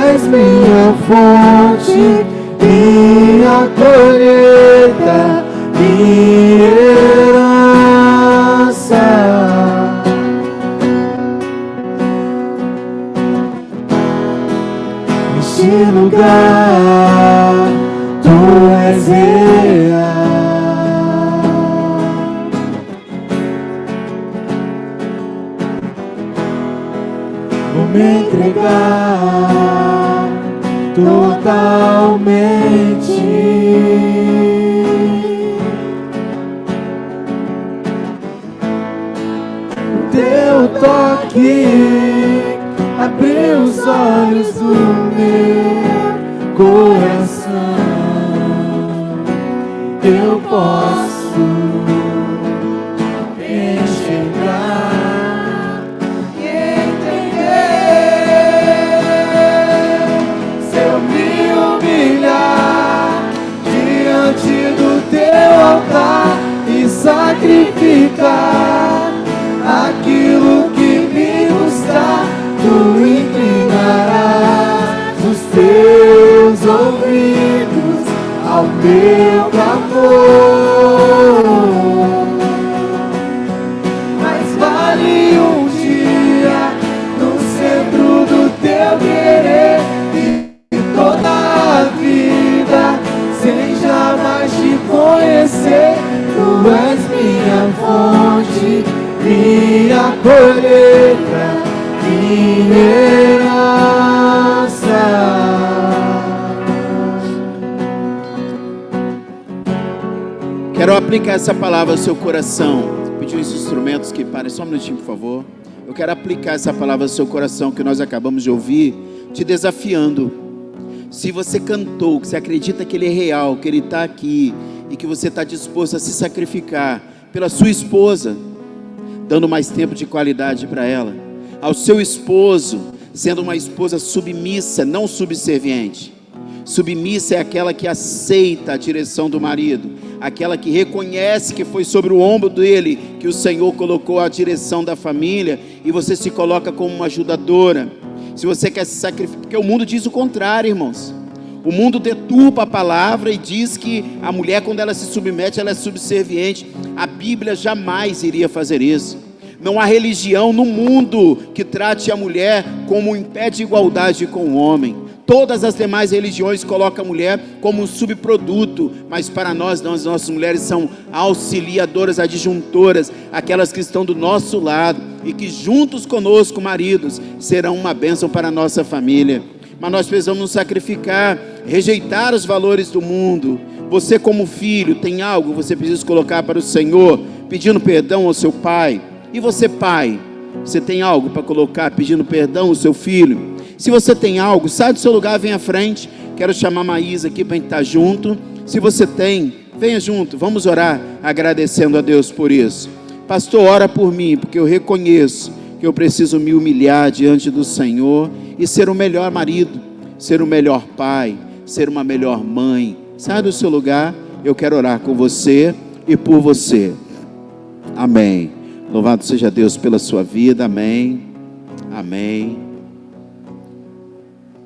és minha fonte, minha colheita, minha herança. Neste lugar, tu és real. Vou me entregar totalmente. O teu toque abriu os olhos do meu coração. Eu posso enxergar e entender. Se eu me humilhar diante do teu altar e sacrificar aquilo que me custa, tu inclinarás os teus ouvidos ao meu clamor. Mais vale um dia no centro do teu querer e toda a vida sem jamais te conhecer. Tu és minha fonte, minha colheita, minha herança. Quero aplicar essa palavra ao seu coração. Pedir os instrumentos que parem, só um minutinho, por favor. Eu quero aplicar essa palavra ao seu coração que nós acabamos de ouvir, te desafiando. Se você cantou, que você acredita que Ele é real, que Ele está aqui e que você está disposto a se sacrificar pela sua esposa, dando mais tempo de qualidade para ela, ao seu esposo, sendo uma esposa submissa, não subserviente. Submissa é aquela que aceita a direção do marido, aquela que reconhece que foi sobre o ombro dele que o Senhor colocou a direção da família e você se coloca como uma ajudadora. Se você quer se sacrificar, porque o mundo diz o contrário, irmãos. O mundo deturpa a palavra e diz que a mulher, quando ela se submete, ela é subserviente. A Bíblia jamais iria fazer isso. Não há religião no mundo que trate a mulher como em pé de igualdade com o homem. Todas as demais religiões colocam a mulher como um subproduto, mas para nós, nossas mulheres são auxiliadoras, adjuntoras, aquelas que estão do nosso lado e que juntos conosco, maridos, serão uma bênção para a nossa família. Mas nós precisamos nos sacrificar, rejeitar os valores do mundo. Você como filho tem algo, você precisa colocar para o Senhor, pedindo perdão ao seu pai. E você pai, você tem algo para colocar, pedindo perdão ao seu filho? Se você tem algo, sai do seu lugar, vem à frente. Quero chamar a Maísa aqui para a gente estar junto. Se você tem, venha junto, vamos orar agradecendo a Deus por isso. Pastor, ora por mim, porque eu reconheço que eu preciso me humilhar diante do Senhor e ser o melhor marido, ser o melhor pai, ser uma melhor mãe. Sai do seu lugar, eu quero orar com você e por você. Amém. Louvado seja Deus pela sua vida, amém, amém.